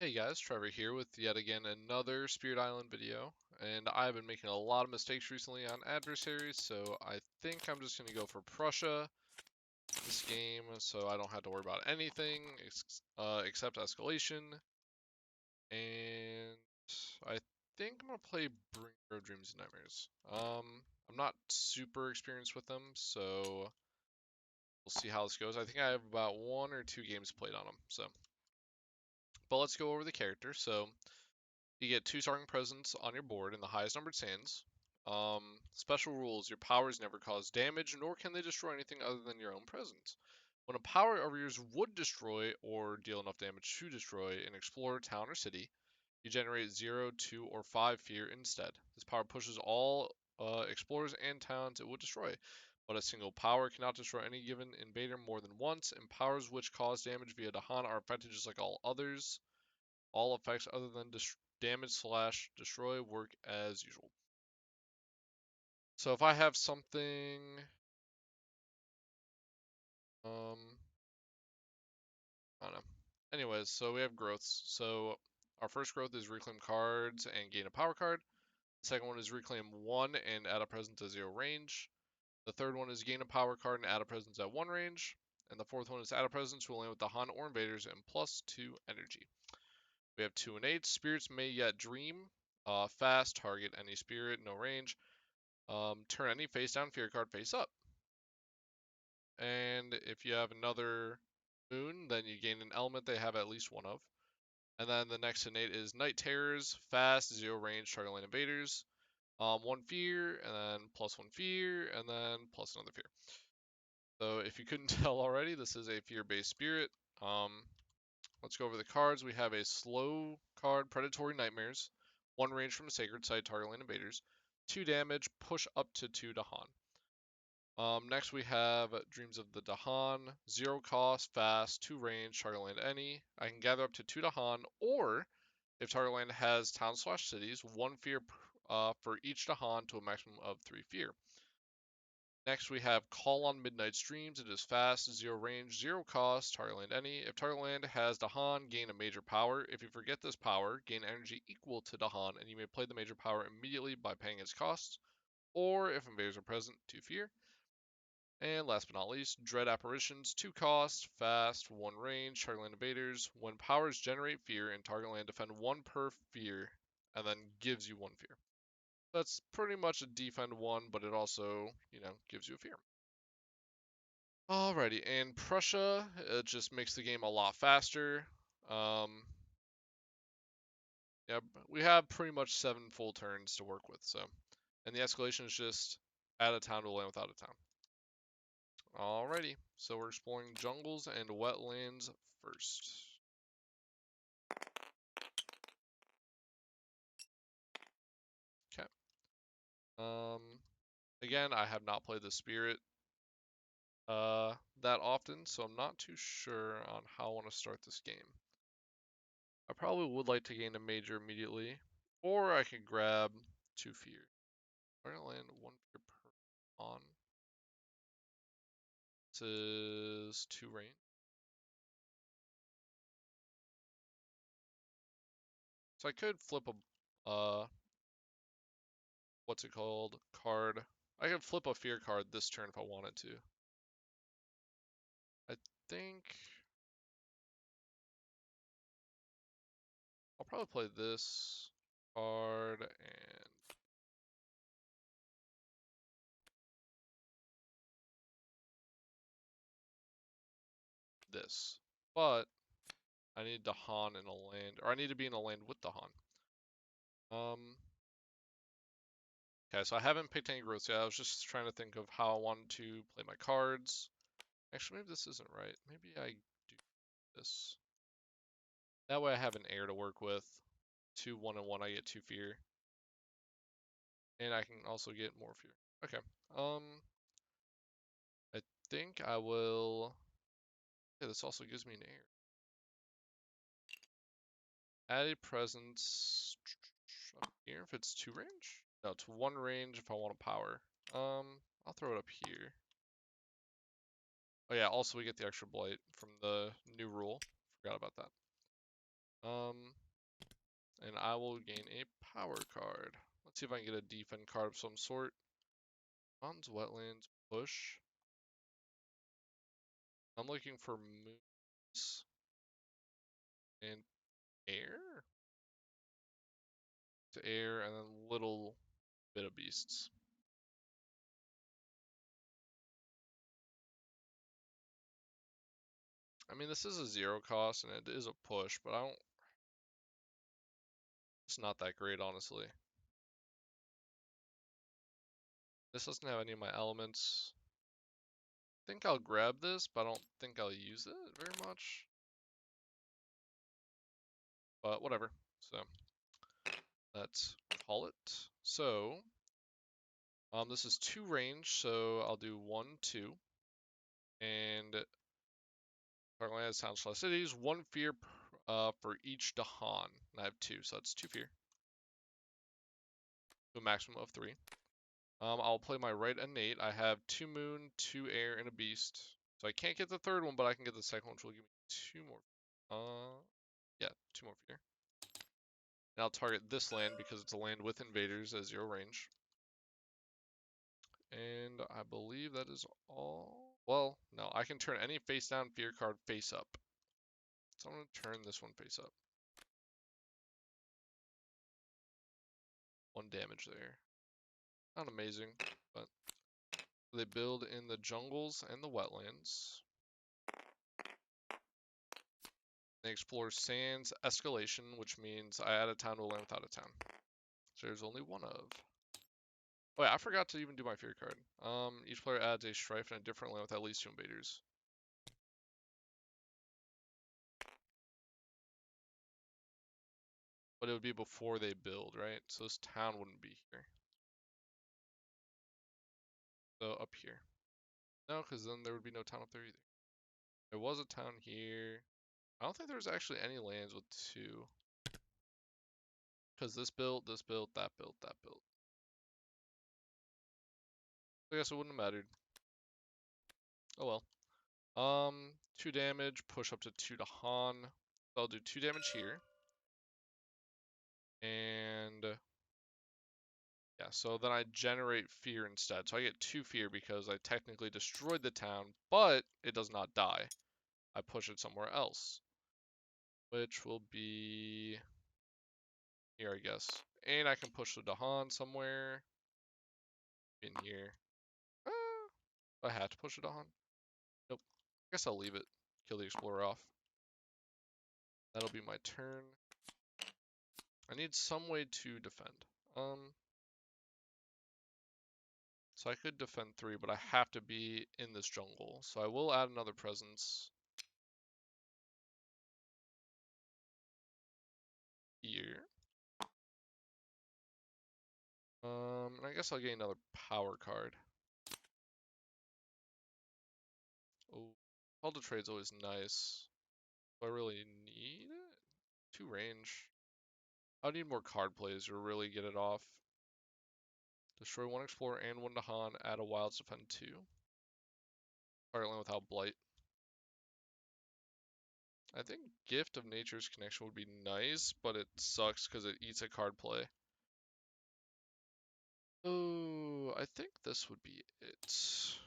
Hey guys, Trevor here with yet again another Spirit Island video, and I've been making a lot of mistakes recently on adversaries, so I think I'm just going to go for Prussia this game, so I don't have to worry about anything except escalation, and I think I'm going to play Bringer of Dreams and Nightmares. I'm not super experienced with them, so we'll see how this goes. I think I have about 1 or 2 games played on them, so. But let's go over the character. So you get 2 starting presents on your board in the highest numbered sands. Special rules: your powers never cause damage, nor can they destroy anything other than your own presence. When a power of yours would destroy or deal enough damage to destroy an explorer, town, or city, you generate 0, 2, or 5 fear instead. This power pushes all explorers and towns it would destroy, but a single power cannot destroy any given invader more than once, and powers which cause damage via Dahan are affected just like all others. All effects other than damage/destroy work as usual. So if I have something, I don't know. Anyways, so we have growths. So our first growth is reclaim cards and gain a power card. The second one is reclaim 1 and add a presence at 0 range. The third one is gain a power card and add a presence at 1 range. And the fourth one is add a presence to a land with the Han or invaders and +2 energy. We have 2 and 8. Spirits may yet dream. Fast, target any spirit, no range. Turn any face down fear card face up. And if you have another moon, then you gain an element they have at least one of. And then the next innate is Night Terrors, fast, 0 range, target land invaders. 1 fear, and then +1 fear, and then plus another fear. So if you couldn't tell already, this is a fear-based spirit. Let's go over the cards. We have a slow card, Predatory Nightmares. 1 range from a sacred site, target land invaders. 2 damage, push up to 2 Dahan. Next we have Dreams of the Dahan, 0 cost, fast, 2 range, target land any. I can gather up to 2 Dahan, or if target land has town/cities, 1 fear for each Dahan to a maximum of 3 fear. Next we have Call on Midnight Streams. It is fast, 0 range, 0 cost, target land any. If target land has Dahan, gain a major power. If you forget this power, gain energy equal to Dahan, and you may play the major power immediately by paying its costs. Or if invaders are present, 2 fear. And last but not least, Dread Apparitions, 2 cost, fast, 1 range, target land invaders. When powers generate fear and target land defend 1 per fear, and then gives you 1 fear. That's pretty much a defend 1, but it also, gives you a fear. Alrighty, and Prussia, it just makes the game a lot faster. Yeah, we have pretty much 7 full turns to work with, so. And the escalation is just add a town to a land without a town. Alrighty, so we're exploring jungles and wetlands first. Okay. Again, I have not played the Spirit that often, so I'm not too sure on how I want to start this game. I probably would like to gain a major immediately, or I could grab 2 fear. I'm gonna land 1 fear per on. This is 2 range. So I could flip a what's it called? Card. I could flip a fear card this turn if I wanted to. I think I'll probably play this card and this. But I need Dahan in a land, or I need to be in a land with Dahan. Okay, so I haven't picked any growths yet. I was just trying to think of how I wanted to play my cards. Actually, maybe this isn't right. Maybe I do this. That way I have an heir to work with. 2, 1, and 1, I get 2 fear. And I can also get more fear. Okay. I think I will. Yeah, this also gives me an heir. Add a presence up here if it's 2 range. No, it's 1 range if I want a power. I'll throw it up here. Oh yeah, also we get the extra blight from the new rule. Forgot about that. And I will gain a power card. Let's see if I can get a defend card of some sort. Mountains, wetlands, bush. I'm looking for moose and air. To air and then little bit of beasts. I mean, this is a 0 cost and it is a push, but I don't. It's not that great, honestly. This doesn't have any of my elements. I think I'll grab this, but I don't think I'll use it very much. But whatever. So let's call it. So this is 2 range, so I'll do 1, 2, and Tarland has Sound Slash Cities, 1 fear for each Dahan. And I have 2, so that's 2 fear. To a maximum of 3. I'll play my right innate. I have 2 moon, 2 air, and a beast. So I can't get the third one, but I can get the second one, which will give me 2 more. Yeah, 2 more fear. And I'll target this land because it's a land with invaders at 0 range. And I believe that is all. Well, no, I can turn any face down fear card face up. So I'm going to turn this one face up. 1 damage there. Not amazing, but they build in the jungles and the wetlands. They explore sands escalation, which means I add a town to a land without a town. So there's only 1 of. Oh yeah, I forgot to even do my fear card. Each player adds a strife in a different land with at least 2 invaders. But it would be before they build, right? So this town wouldn't be here. So up here. No, because then there would be no town up there either. There was a town here. I don't think there was actually any lands with 2. Because this built, that built, that built. I guess it wouldn't have mattered. Oh well. 2 damage, push up to 2 to Han. So I'll do 2 damage here. And yeah, so then I generate fear instead. So I get 2 fear because I technically destroyed the town, but it does not die. I push it somewhere else, which will be here, I guess. And I can push the Dahan somewhere in here. I had to push it on. Nope. I guess I'll leave it. Kill the Explorer off. That'll be my turn. I need some way to defend. So I could defend 3, but I have to be in this jungle. So I will add another presence here. And I guess I'll get another power card. Oh, Call to Trade's always nice. Do I really need it? 2 range. I need more card plays to really get it off. Destroy 1 Explorer and 1 Dahan. Add a Wilds defend 2. Target land without Blight. I think Gift of Nature's Connection would be nice, but it sucks because it eats a card play. Oh, I think this would be it.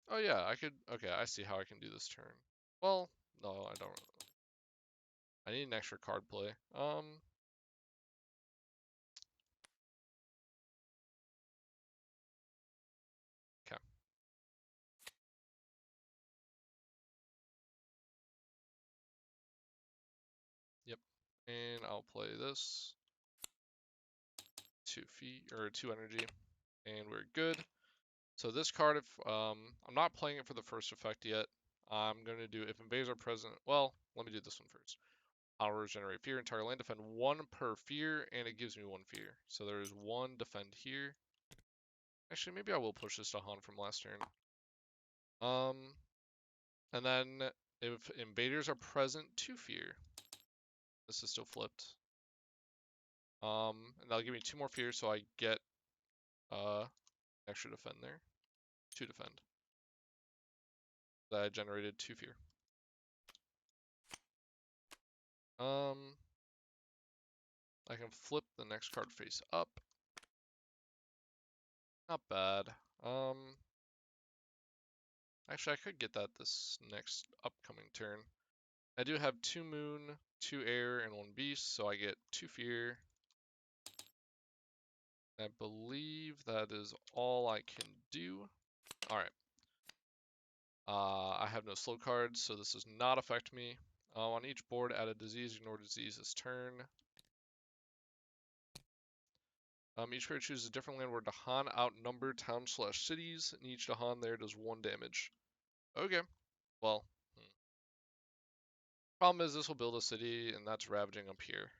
Oh yeah, I could, okay, I see how I can do this turn. Well, no, I don't. I need an extra card play. Okay. Yep. And I'll play this. 2 feet, or 2 energy. And we're good. So this card, if I'm not playing it for the first effect yet, I'm going to do, if invaders are present, well, let me do this one first. I'll regenerate fear, entire land, defend 1 per fear, and it gives me 1 fear. So there's 1 defend here. Actually, maybe I will push this to Han from last turn. And then if invaders are present, 2 fear. This is still flipped. And that'll give me 2 more fear, so I get extra defend there. 2 defend. That I generated 2 fear. I can flip the next card face up. Not bad. Actually, I could get that this next upcoming turn. I do have 2 moon, 2 air, and 1 beast, so I get 2 fear. I believe that is all I can do. Alright. I have no slow cards, so this does not affect me. On each board, add a disease, ignore disease this turn. Each player chooses a different land where Dahan outnumber town/cities, and each Dahan there does 1 damage. Okay. Well, problem is this will build a city, and that's ravaging up here.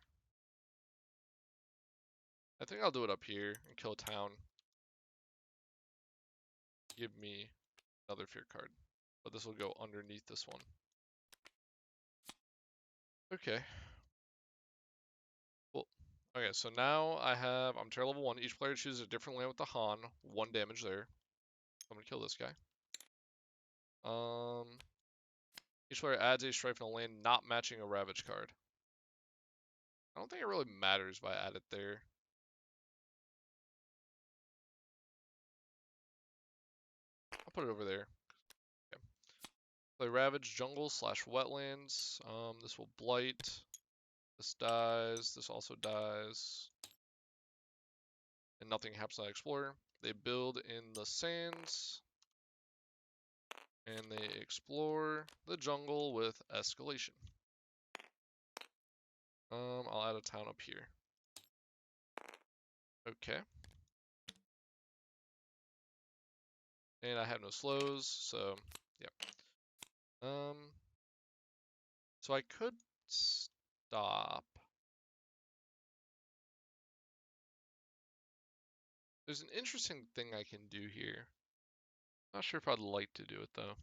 I think I'll do it up here and kill a town. Give me another fear card. But this will go underneath this one. Okay. Cool. Okay, so now I'm tier level 1. Each player chooses a different land with the Han. 1 damage there. I'm gonna kill this guy. Each player adds a strife in a land not matching a ravage card. I don't think it really matters if I add it there. I'll put it over there. Okay. Play ravage jungle/wetlands. This will blight. This dies. This also dies. And nothing happens to that explorer. They build in the sands. And they explore the jungle with escalation. I'll add a town up here. Okay. And I have no slows, so yeah. So I could stop. There's an interesting thing I can do here. Not sure if I'd like to do it though.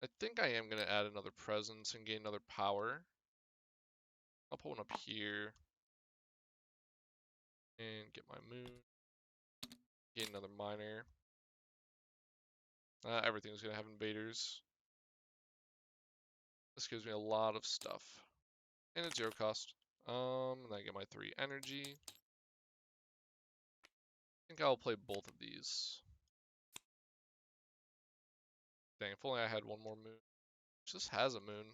I think I am gonna add another presence and gain another power. I'll put one up here. And get my moon. Gain another miner. Everything's gonna have invaders. This gives me a lot of stuff. And it's 0 cost. And I get my 3 energy. I think I'll play both of these. Dang, if only I had one more moon. This has a moon.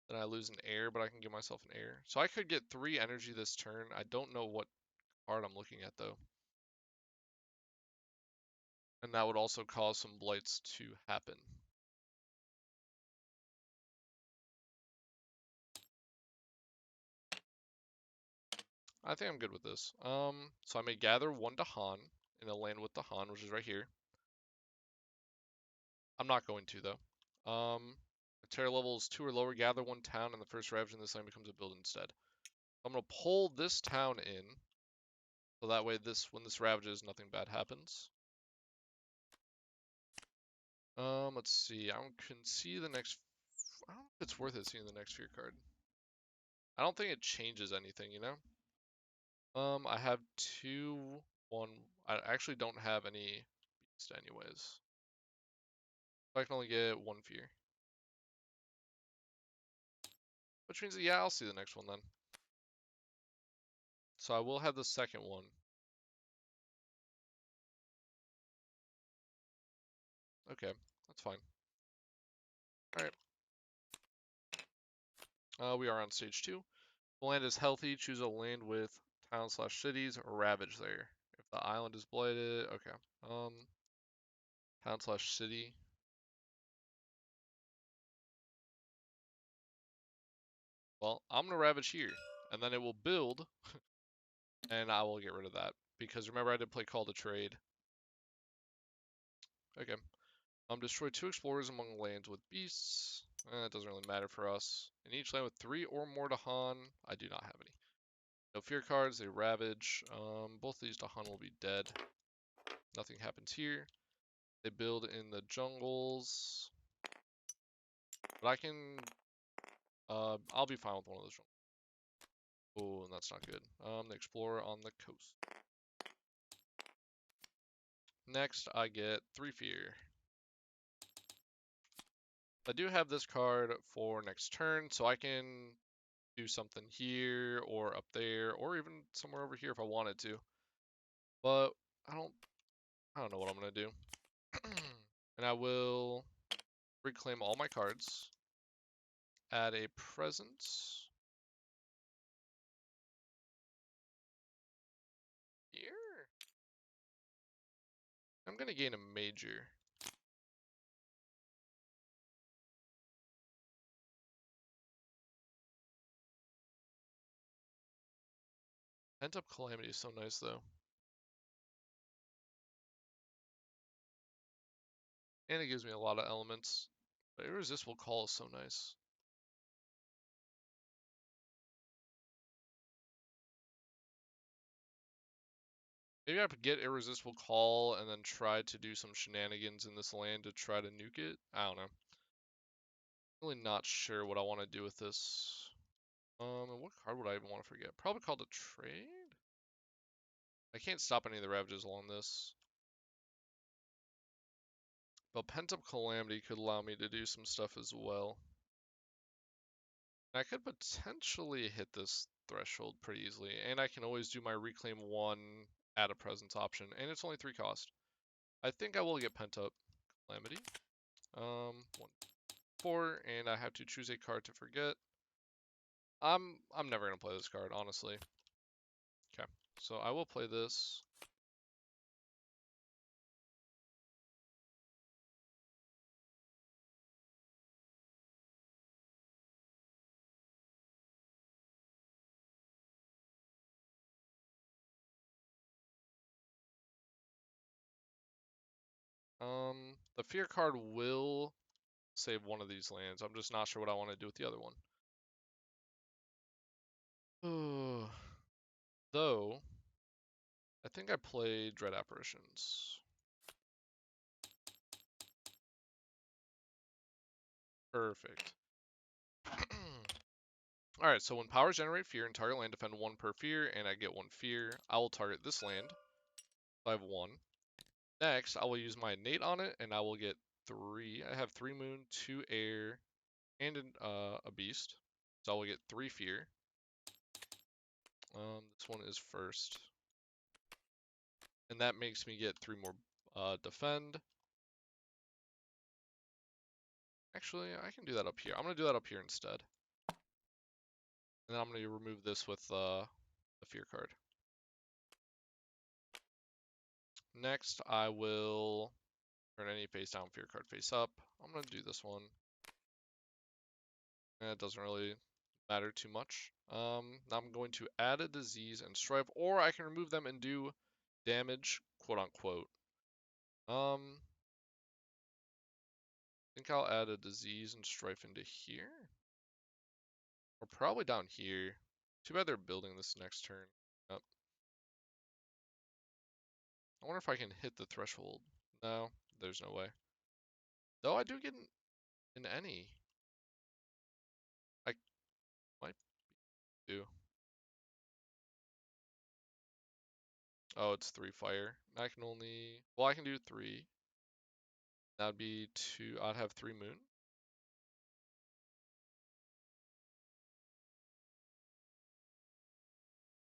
Then I lose an air, but I can give myself an air. So I could get 3 energy this turn. I don't know what card I'm looking at though. And that would also cause some blights to happen. I think I'm good with this. So I may gather 1 Dahan in a land with Dahan, which is right here. I'm not going to though. Terror level is 2 or lower, gather 1 town, and the first ravage in this land becomes a build instead. I'm gonna pull this town in, so that way when this ravages, nothing bad happens. Let's see. I can see the next. I don't know if it's worth it seeing the next fear card. I don't think it changes anything, you know. I have 2, 1. I actually don't have any beast anyways. I can only get 1 fear. Which means that, yeah, I'll see the next one then. So I will have the second one. Okay, that's fine. Alright. We are on stage 2. The land is healthy. Choose a land with town/cities. Ravage there. If the island is blighted, okay. Town/city. Well, I'm gonna ravage here, and then it will build, and I will get rid of that. Because remember, I did play Call to Trade. Okay. Destroy 2 explorers among lands with beasts. It doesn't really matter for us. In each land with 3 or more Dahan, I do not have any. No fear cards, they ravage. Both of these Dahan will be dead. Nothing happens here. They build in the jungles. But I can... I'll be fine with one of those jungles. Oh, that's not good. The explorer on the coast. Next, I get 3 fear. I do have this card for next turn, so I can do something here or up there or even somewhere over here if I wanted to. But I don't know what I'm gonna do. And I will reclaim all my cards. Add a presence here. I'm gonna gain a major. Pent-up Calamity is so nice though. And it gives me a lot of elements. But Irresistible Call is so nice. Maybe I could get Irresistible Call and then try to do some shenanigans in this land to try to nuke it. I don't know. Really not sure what I want to do with this. And what card would I even want to forget? Probably called a trade? I can't stop any of the ravages along this. But Pent-up Calamity could allow me to do some stuff as well. I could potentially hit this threshold pretty easily, and I can always do my Reclaim 1 add a presence option, and it's only 3 cost. I think I will get Pent-up Calamity. 1, 4, and I have to choose a card to forget. I'm never gonna play this card, honestly. Okay, so I will play this. The Fear card will save one of these lands. I'm just not sure what I want to do with the other one. Though, I think I play Dread Apparitions. Perfect. Alright, so when powers generate fear and target land defend 1 per fear, and I get 1 fear, I will target this land. So I have 1. Next, I will use my innate on it, and I will get 3. I have 3 moon, 2 air, and a beast. So I will get 3 fear. This one is first. And that makes me get 3 more defend. Actually, I can do that up here. I'm going to do that up here instead. And then I'm going to remove this with the fear card. Next, I will turn any face down fear card face up. I'm going to do this one. And it doesn't really matter too much. Now I'm going to add a disease and strife, or I can remove them and do damage, quote unquote. I think I'll add a disease and strife into here. Or probably down here. Too bad they're building this next turn. Yep. I wonder if I can hit the threshold. No, there's no way. Though I do get an any. I might do. Oh, it's 3 fire. I can only, well, I can do 3. That'd be 2. I'd have 3 moon.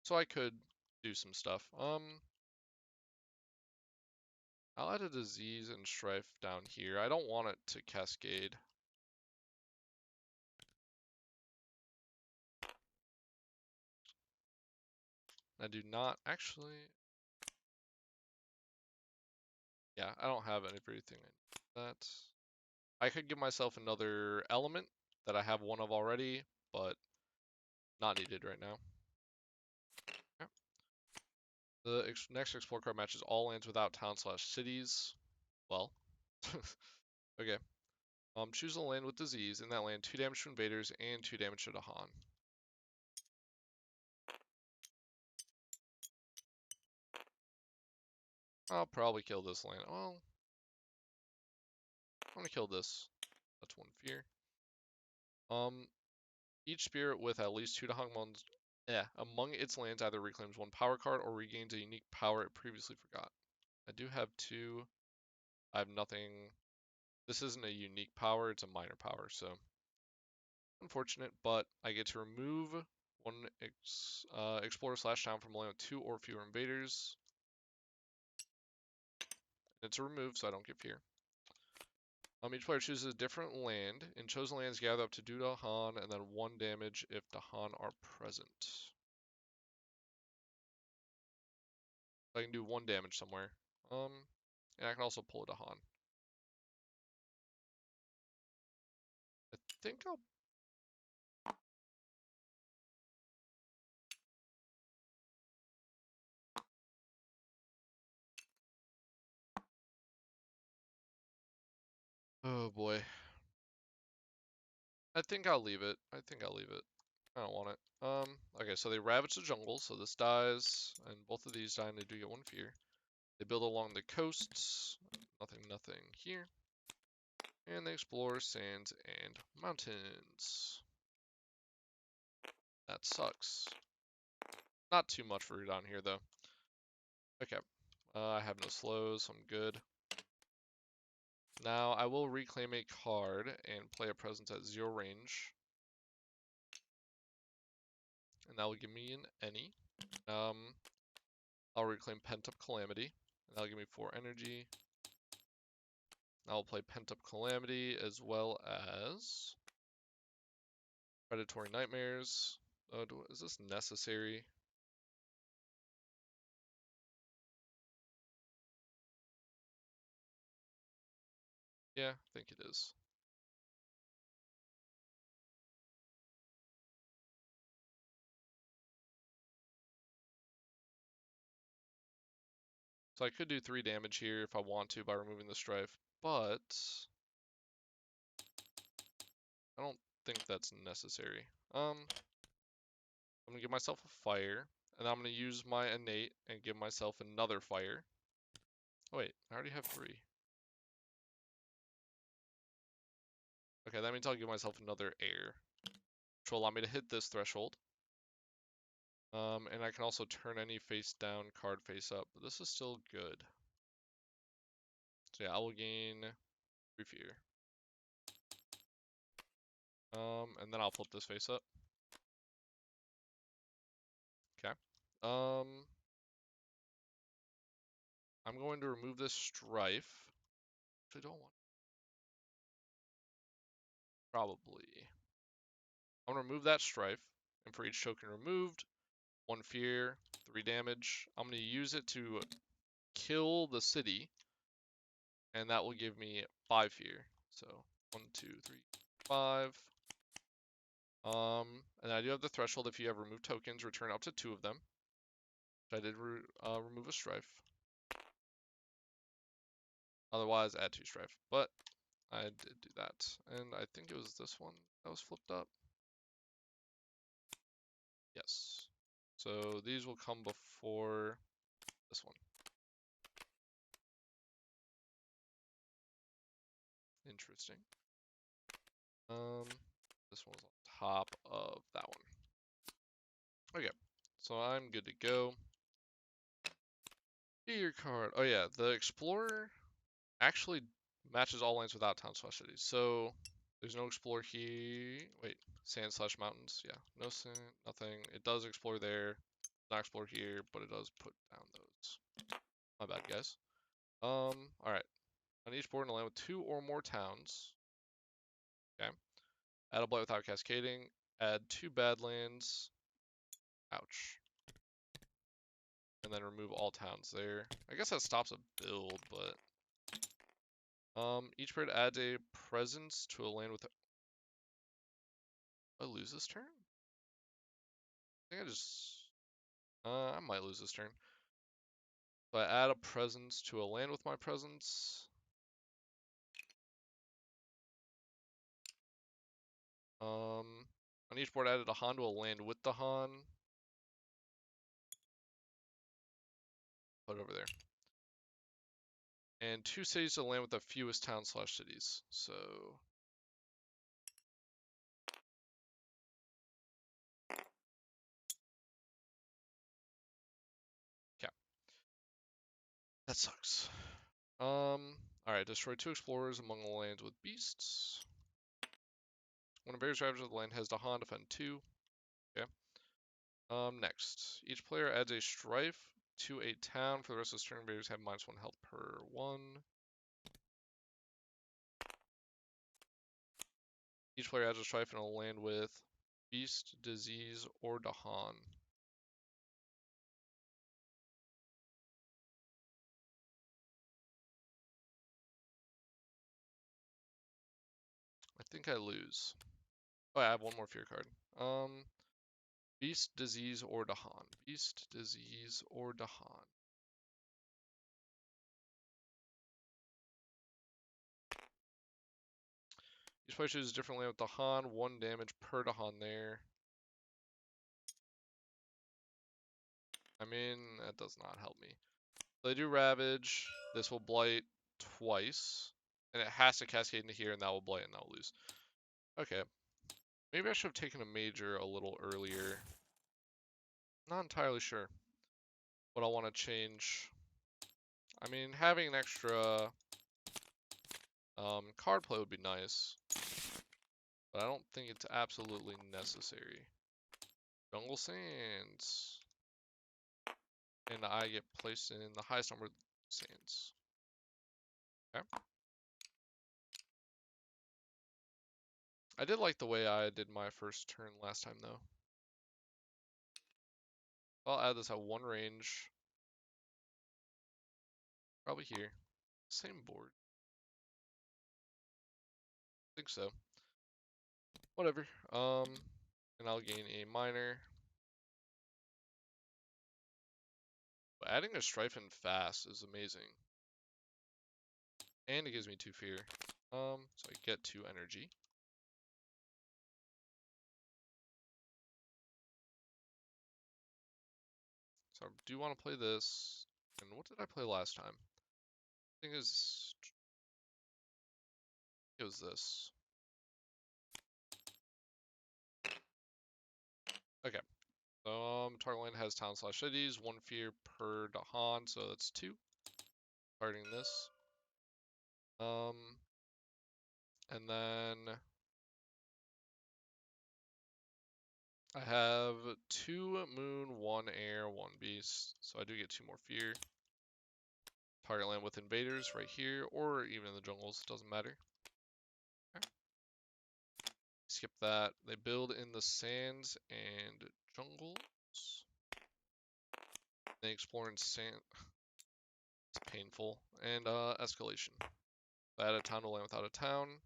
So I could do some stuff. I'll add a disease and strife down here. I don't want it to cascade. I do not actually. Yeah, I don't have everything in that. I could give myself another element that I have 1 of already, but not needed right now. Okay. The next explore card matches all lands without town/cities. Well, okay. Choose a land with disease. In that land, 2 damage to invaders and 2 damage to Dahan. I'll probably kill this land. Well, I'm gonna kill this. That's 1 fear. Each spirit with at least 2 Dahan among its lands either reclaims 1 power card or regains a unique power it previously forgot. I do have 2. I have nothing This isn't a unique power, it's a minor power, so unfortunate, but I get to remove one explorer slash town from a land with 2 or fewer invaders. It's a remove, so I don't get fear. Each player chooses a different land, and chosen lands gather up to 2 to Han, and then 1 damage if the Han are present. I can do 1 damage somewhere. And I can also pull it to Han. I think I'll... Oh boy. I think I'll leave it. I think I'll leave it. I don't want it. Okay, so they ravage the jungle, so this dies, and both of these die, and they do get 1 fear. They build along the coasts, nothing here. And they explore sands and mountains. That sucks. Not too much for down here, though. Okay, I have no slows, so I'm good. Now, I will reclaim a card and play a presence at 0 range. And that will give me an any. I'll reclaim Pent-Up Calamity, and that'll give me 4 energy. I'll play Pent-Up Calamity as well as Predatory Nightmares. Oh, is this necessary? Yeah, I think it is. So I could do 3 damage here if I want to by removing the Strife, but I don't think that's necessary. I'm gonna give myself a fire, and I'm gonna use my innate and give myself another fire. Oh wait, I already have 3. Okay, that means I'll give myself another air, which will allow me to hit this threshold. And I can also turn any face down card face up, but this is still good. So yeah, I will gain 3 fear. And then I'll flip this face up. Okay. I'm going to remove this Strife. Which I don't want. Probably. I'm gonna remove that Strife, and for each token removed, 1 fear, 3 damage. I'm gonna use it to kill the city, and that will give me 5 fear. So 1, 2, 3, 5. And I do have the threshold. If you have removed tokens, return up to 2 of them. I did remove a Strife. Otherwise, add 2 Strife. But I did do that. And I think it was this one that was flipped up. Yes. So these will come before this one. Interesting. This one's on top of that one. Okay, so I'm good to go. Your card. Oh yeah, the Explorer actually matches all lands without town slash cities. So there's no Explorer here. Wait, sand slash mountains. Yeah, no sand, nothing. It does explore there. Not explore here, but it does put down those. My bad, guys. All right. On each board in a land with 2 or more towns. Okay. Add a blight without cascading. Add 2 badlands. Ouch. And then remove all towns there. I guess that stops a build, but each bird adds a presence to a land with. I lose this turn? I think I just. I might lose this turn. So I add a presence to a land with my presence. On each board, added a Han to a land with the Han. Put it over there. And 2 cities to land with the fewest towns slash cities. So. Yeah. That sucks. Alright, destroy 2 explorers among the lands with beasts. When invaders ravage the land, has Dahan defend 2. Okay. Next. Each player adds a strife to a town. For the rest of the turn, invaders have -1 health per 1. Each player adds a strife in a land with beast, disease, or Dahan. I think I lose. Oh, I have one more fear card. Beast, disease, or Dahan. Beast, disease, or Dahan. Each player chooses a different land with Dahan. 1 damage per Dahan there. I mean, that does not help me. So they do Ravage. This will Blight twice. And it has to cascade into here, and that will Blight, and that will lose. Okay. Maybe I should have taken a major a little earlier. Not entirely sure what I want to change. I mean, having an extra card play would be nice. But I don't think it's absolutely necessary. Jungle Sands. And I get placed in the highest number of sands. Okay. I did like the way I did my first turn last time, though. I'll add this at 1 range. Probably here. Same board. I think so. Whatever. And I'll gain a minor. But adding a strife in fast is amazing. And it gives me 2 fear. So I get 2 energy. So I do want to play this. And what did I play last time? I think it was this. Okay. So target land has town/cities, 1 fear per Dahan, so that's 2. Starting this. And then I have 2 moon, 1 air, 1 beast, so I do get 2 more fear. Target land with invaders right here, or even in the jungles, doesn't matter. Okay. Skip that. They build in the sands and jungles. They explore in sand. It's painful. And escalation. I add a town to land without a town.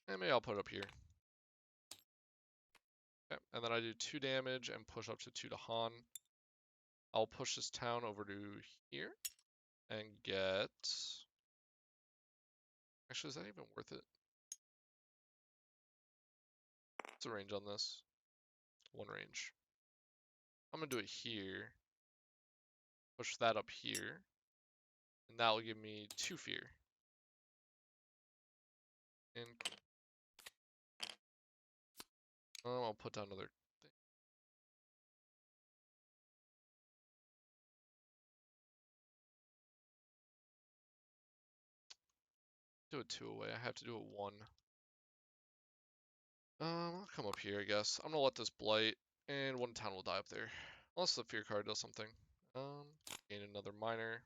And maybe I'll put it up here. Okay. And then I do 2 damage and push up to 2 to Han. I'll push this town over to here and get. Actually, is that even worth it? What's the range on this? 1 range. I'm gonna do it here. Push that up here. And that will give me 2 fear. And I'll put down another thing. Do it 2 away. I have to do it 1. I'll come up here, I guess. I'm gonna let this blight, and 1 town will die up there. Unless the fear card does something. Gain another minor.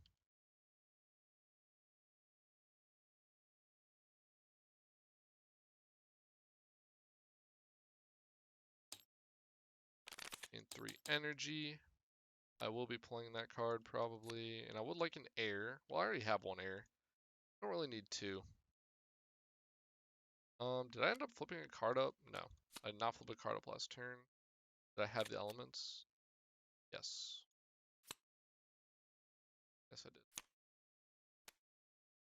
Gain 3 energy. I will be playing that card probably, and I would like an air. Well, I already have 1 air. I don't really need 2. Did I end up flipping a card up? No. I did not flip a card up last turn. Did I have the elements? Yes. Yes, I did.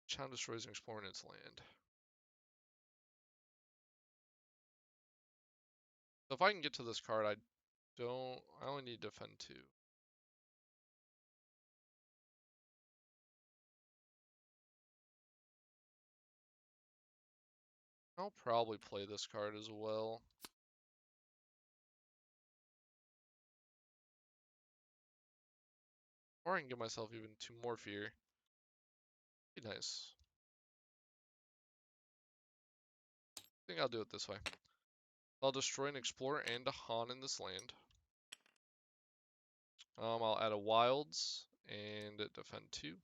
Town destroys and exploring its land. So if I can get to this card, I only need to defend 2. I'll probably play this card as well. Or I can give myself even 2 more fear. Be nice. I think I'll do it this way. I'll destroy an explorer and a Han in this land. I'll add a wilds and defend 2.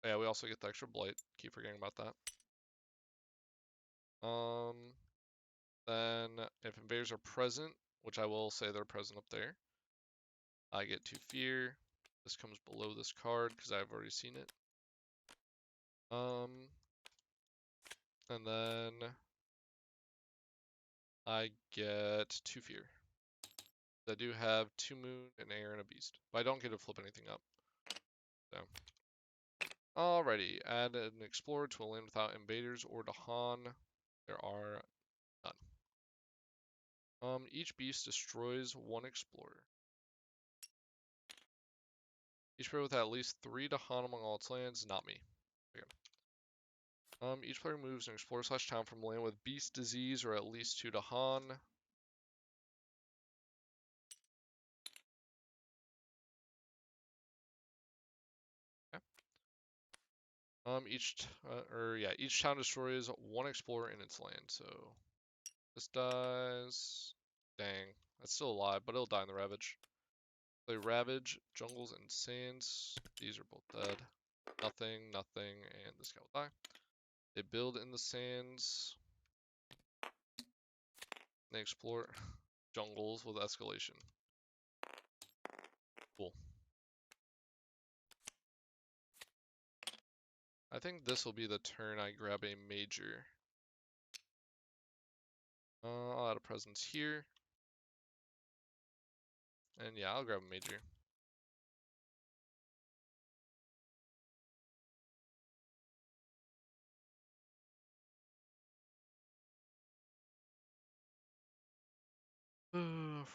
Yeah, we also get the extra blight. Keep forgetting about that. Then if invaders are present, which I will say they're present up there, I get 2 fear. This comes below this card because I've already seen it. And then I get 2 fear. I do have 2 moon, an air, and a beast, but I don't get to flip anything up. So, alrighty, add an explorer to a land without invaders or Dahan. There are none. Each beast destroys 1 explorer. Each player with at least 3 Dahan among all its lands, not me. Okay. Each player moves an explorer / town from land with beast disease or at least 2 Dahan. Okay. Each town destroys 1 explorer in its land. So this dies. Dang, that's still alive, but it'll die in the Ravage. Play Ravage, Jungles, and Sands. These are both dead. Nothing, nothing, and this guy will die. They build in the sands. They explore jungles with escalation. Cool. I think this will be the turn I grab a major. I'll add a presence here. And yeah, I'll grab a major.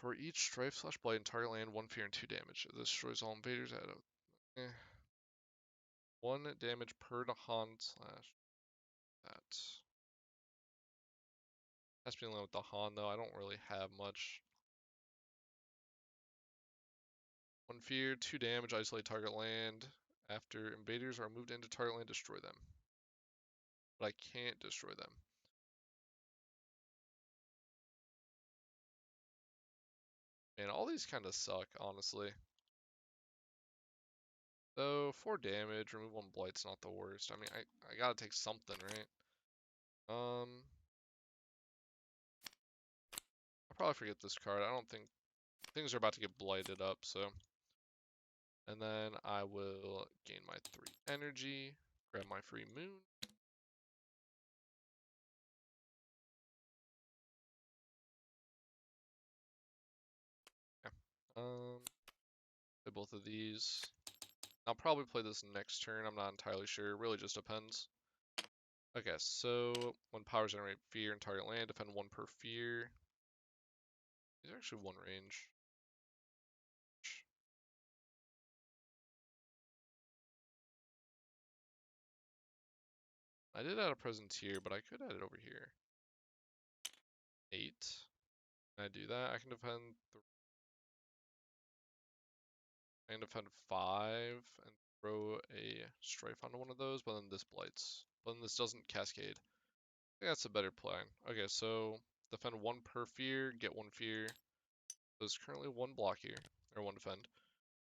For each strife / blight in target land, 1 fear and 2 damage. This destroys all invaders at 1 damage per Dahan / that. Has to be in line with Dahan though. I don't really have much. 1 fear, 2 damage, isolate target land. After invaders are moved into target land, destroy them. But I can't destroy them. Man, all these kind of suck, honestly. So 4 damage, remove 1 blight's not the worst. I mean, I gotta take something, right? I'll probably forget this card. I don't think things are about to get blighted up, so. And then I will gain my 3 energy, grab my free moon. Yeah. Play both of these. I'll probably play this next turn. I'm not entirely sure. It really just depends. Okay, so when powers generate fear in target land, defend 1 per fear. These are actually 1 range. I did add a presence here, but I could add it over here. 8. Can I do that? I can defend 5 and throw a strife onto one of those, but then this blights. But then this doesn't cascade. I think that's a better plan. Okay, so defend 1 per fear, get 1 fear. There's currently 1 block here, or 1 defend.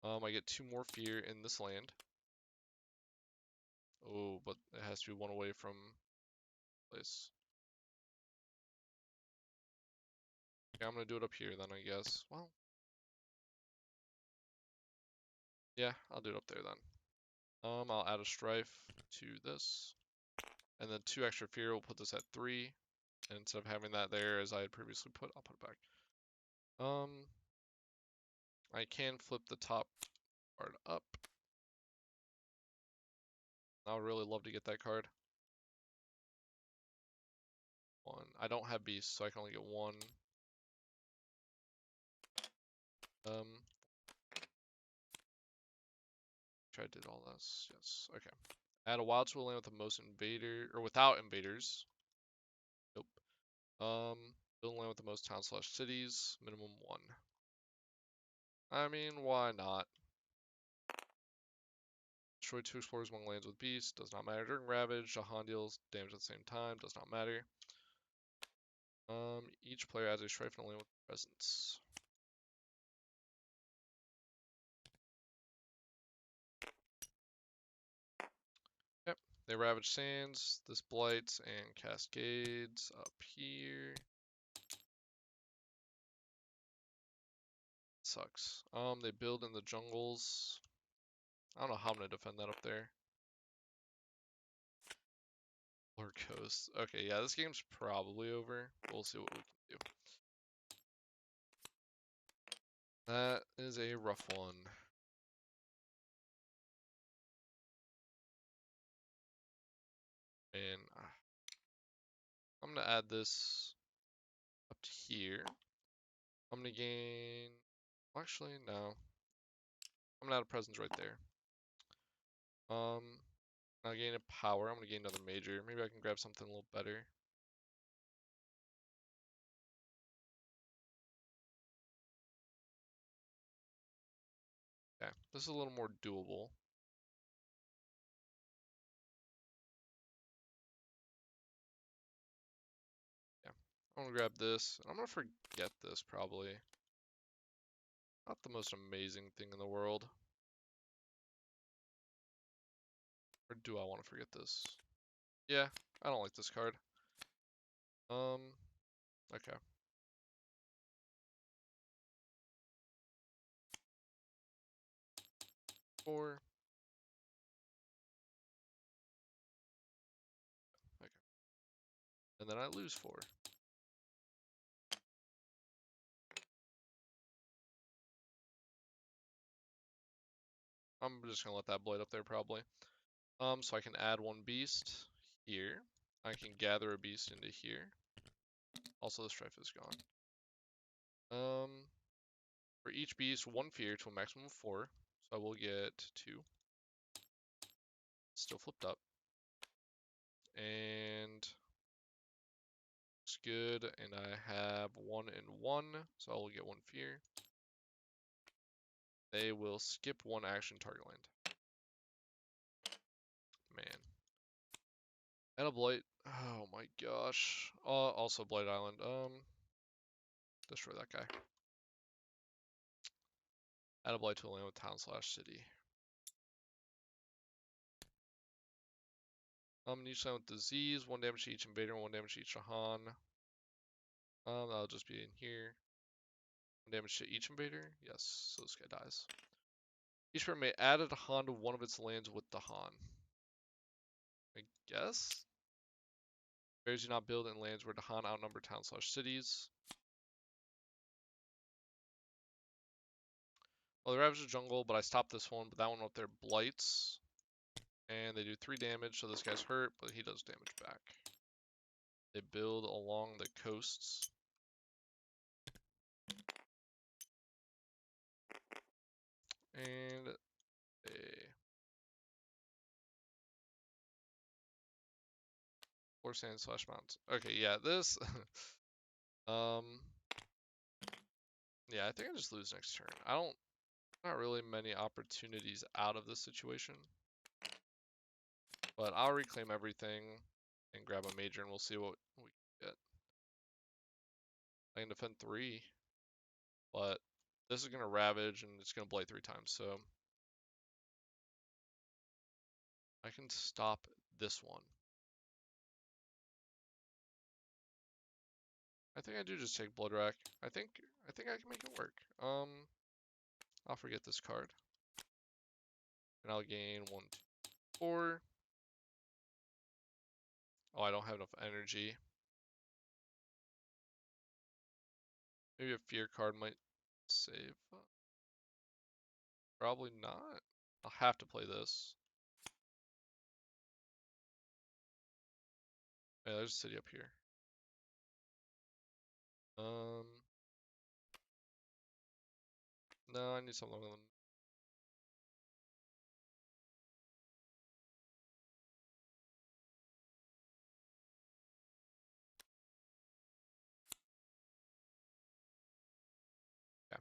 I get 2 more fear in this land. Oh, but it has to be 1 away from place. Yeah, I'm gonna do it up here then, I guess. Well, yeah, I'll do it up there then. I'll add a strife to this, and then 2 extra fear will put this at 3. And instead of having that there as I had previously put, I'll put it back. I can flip the top card up. I would really love to get that card. 1. I don't have beasts, so I can only get 1. Sure I did all this. Yes. Okay. Add a wild to a land with the most without invaders. Nope. Build a land with the most towns / cities. Minimum 1. I mean, why not? Destroy 2 explorers among lands with beasts. Does not matter. During Ravage, Jahan deals damage at the same time. Does not matter. Each player adds a strife in a land with presence. Yep. They Ravage Sands. This blights and cascades up here. Sucks. They build in the jungles. I don't know how I'm gonna defend that up there. Or coast. Okay, yeah, this game's probably over. We'll see what we can do. That is a rough one. And I'm gonna add this up to here. I'm gonna gain. Well, actually, no. I'm gonna add a presence right there. I'll gain a power. I'm gonna gain another major. Maybe I can grab something a little better. Okay, this is a little more doable. Yeah, I'm gonna grab this. I'm gonna forget this probably. Not the most amazing thing in the world. Or do I want to forget this? Yeah, I don't like this card. Okay. 4. Okay. And then I lose 4. I'm just gonna let that blight up there probably. So I can add 1 beast here. I can gather a beast into here. Also, the strife is gone. For each beast, 1 fear to a maximum of 4. So I will get 2. Still flipped up. And it's good. And I have 1 and 1, so I will get 1 fear. They will skip 1 action target land. Man. And a blight. Oh my gosh. Also Blight Island. Destroy that guy. Add a blight to a land with town/city. Each land with disease, 1 damage to each invader, 1 damage to each Shahan. That'll just be in here. 1 damage to each invader. Yes, so this guy dies. Each player may add a Dahan to one of its lands with Dahan. I guess. Bears do not build in lands where Dahan outnumber town/cities. Well, they ravage the jungle, but I stopped this one, but that one up there blights. And they do 3 damage, so this guy's hurt, but he does damage back. They build along the coasts. And a or sand/mountains. Okay, yeah, this yeah, I think I just lose next turn. Not really many opportunities out of this situation. But I'll reclaim everything and grab a major and we'll see what we get. I can defend 3, but this is gonna ravage and it's gonna blight 3 times, so I can stop this one. I think I do just take Blood Rack. I think I can make it work. I'll forget this card. And I'll gain 1, 2, 4. Oh, I don't have enough energy. Maybe a fear card might save. Probably not. I'll have to play this. Yeah, there's a city up here. No, I need something with them. Yeah.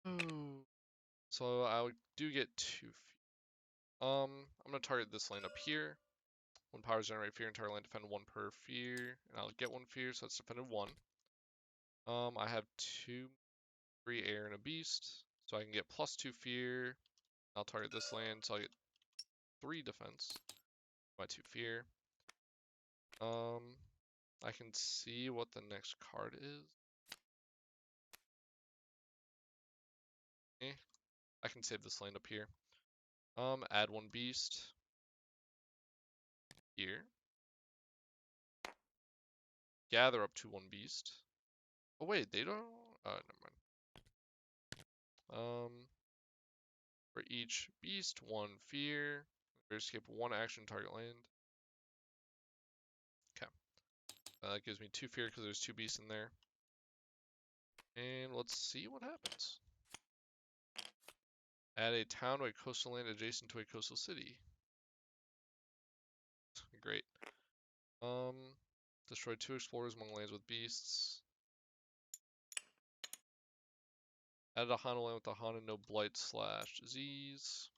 Oh. So I do get 2 fear. I'm gonna target this land up here. When powers generate fear, entire land defend 1 per fear, and I'll get 1 fear, so that's defended 1. I have 2, 3 air and a beast, so I can get +2 fear. I'll target this land, so I get 3 defense. My 2 fear. I can see what the next card is. I can save this land up here. Add 1 beast. Here. Gather up to 1 beast. Oh wait, they don't. Never mind. For each beast, 1 fear. Skip 1 action target land. Okay. That gives me 2 fear because there's 2 beasts in there. And let's see what happens. Add a town to a coastal land adjacent to a coastal city. Great. Destroy 2 explorers among lands with beasts. Add a Hana land with a Hana no blight / disease.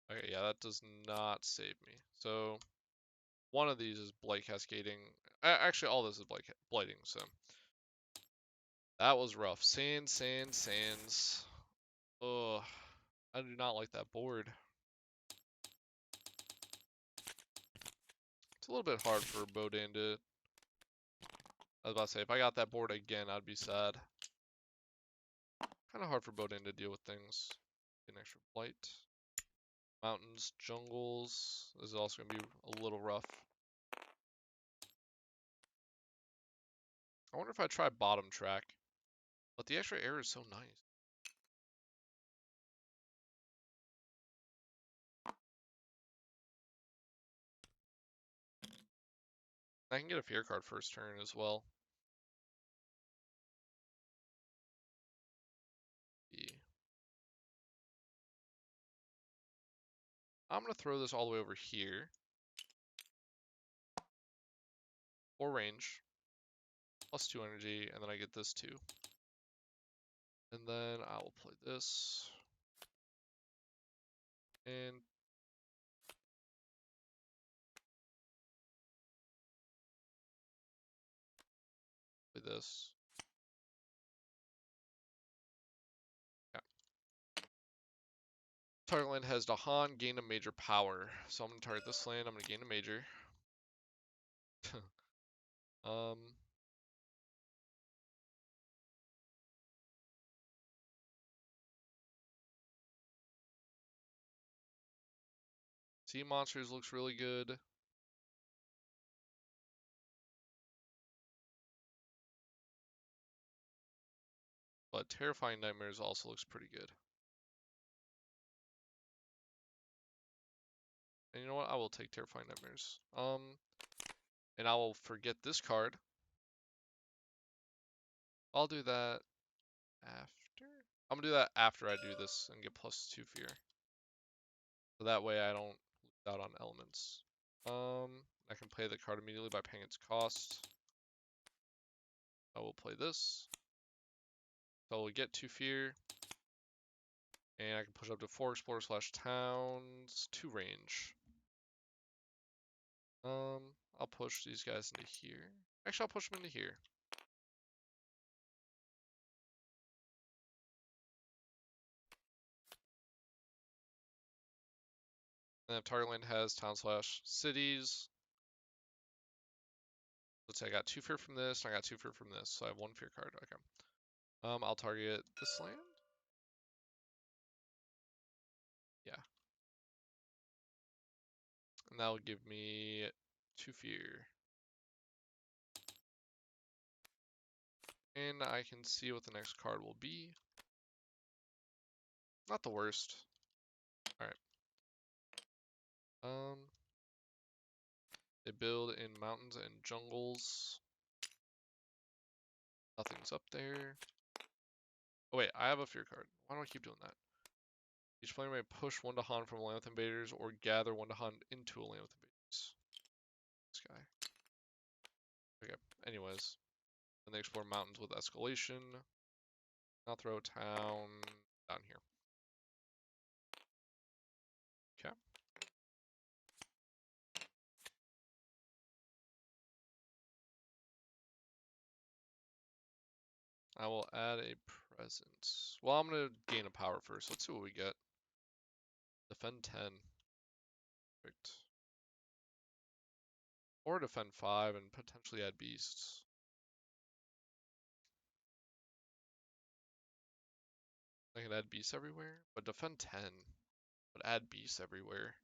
Okay, yeah, that does not save me. So one of these is blight cascading. Actually, all this is blighting. So that was rough. Sands. Ugh, I do not like that board. It's a little bit hard for Bodan to. I was about to say, if I got that board again, I'd be sad. Kind of hard for Bodan to deal with things. Get an extra blight. Mountains, jungles. This is also going to be a little rough. I wonder if I try bottom track. But the extra air is so nice. I can get a fear card first turn as well. I'm going to throw this all the way over here. For range. +2 energy, and then I get this too. And then I will play this. And play this. Yeah. Target land has Dahan, gain a major power. So I'm going to target this land, I'm going to gain a major. Sea Monsters looks really good. But Terrifying Nightmares also looks pretty good. And you know what? I will take Terrifying Nightmares. And I will forget this card. I'll do that after. I'm gonna do that after I do this and get +2 fear. So that way I don't lose out on elements. I can play the card immediately by paying its cost. I will play this. So I will get 2 fear. And I can push up to 4 explorers / towns, 2 range. I'll push these guys into here. Actually, I'll push them into here. And if target land has town / cities. Let's say I got 2 fear from this, and I got 2 fear from this, so I have 1 fear card. Okay. I'll target this land. Yeah. And that will give me 2 fear. And I can see what the next card will be. Not the worst. Alright. They build in mountains and jungles. Nothing's up there. Oh wait, I have a fear card. Why do I keep doing that? Each player may push 1 Dahan from a land with invaders or gather 1 Dahan into a land with invaders. This guy. Okay, anyways. Then they explore mountains with escalation. I'll throw town down here. Okay. I will add a presence. Well, I'm gonna gain a power first. Let's see what we get. Defend 10. Perfect. Or defend 5 and potentially add beasts. I can add beasts everywhere, but defend 10. But add beasts everywhere.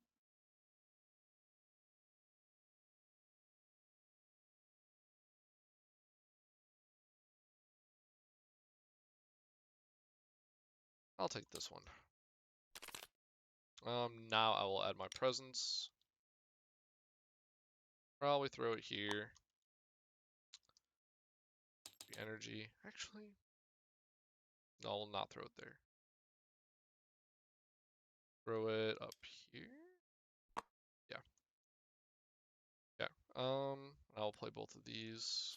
I'll take this one. Now I will add my presence. Probably throw it here. Energy. Actually, no, I'll not throw it there. Throw it up here. Yeah. Yeah. I'll play both of these.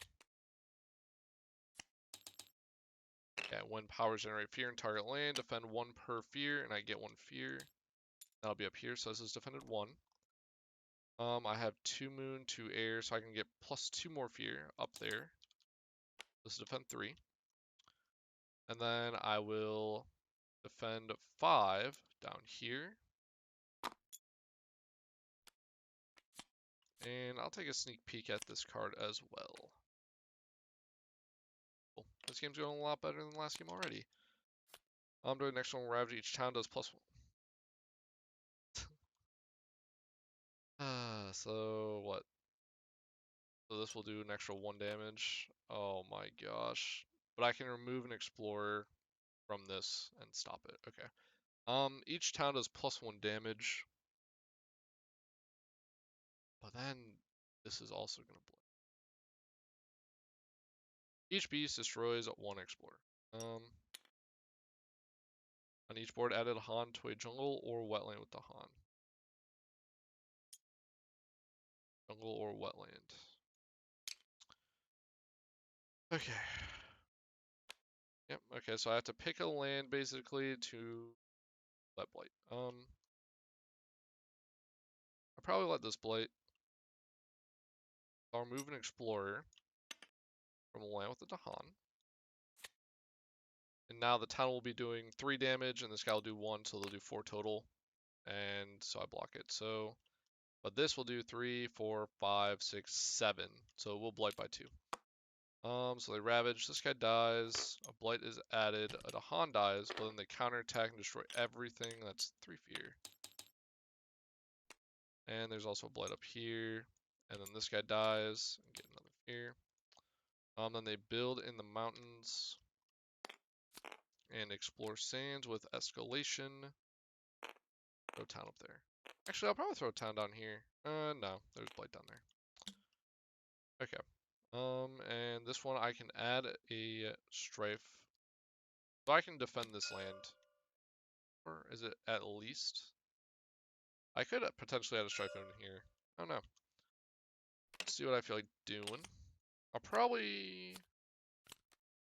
Yeah, when powers generate fear in target land, defend 1 per fear, and I get 1 fear. That'll be up here, so this is defended 1. I have 2 moon, 2 air, so I can get plus 2 more fear up there. This is defend 3. And then I will defend 5 down here. And I'll take a sneak peek at this card as well. Cool. This game's going a lot better than the last game already. I'm doing next one, Ravage. Each town does plus 1. So what? So this will do an extra 1 damage. Oh my gosh. But I can remove an explorer from this and stop it. Okay. Each town does plus 1 damage. But then this is also gonna blow. Each beast destroys 1 explorer. On each board, added a Han to a jungle or wetland with the Han. Jungle or wetland. Okay. Yep. Okay. So I have to pick a land basically to let blight. I'll probably let this blight. I'll remove an explorer from a land with the Dahan. And now the town will be doing 3 damage, and this guy will do 1, so they'll do 4 total. And so I block it. So, but this will do 3, 4, 5, 6, 7. So we'll blight by 2. So they ravage. This guy dies. A blight is added. A Dahan dies, but then they counterattack and destroy everything. That's 3 fear. And there's also a blight up here. And then this guy dies and get another fear. Then they build in the mountains and explore sands with escalation. Throw town up there. Actually, I'll probably throw a town down here. No, there's blight down there. Okay. And this one I can add a strife. So I can defend this land. Or is it at least? I could potentially add a strife in here. I don't know. Let's see what I feel like doing. I'll probably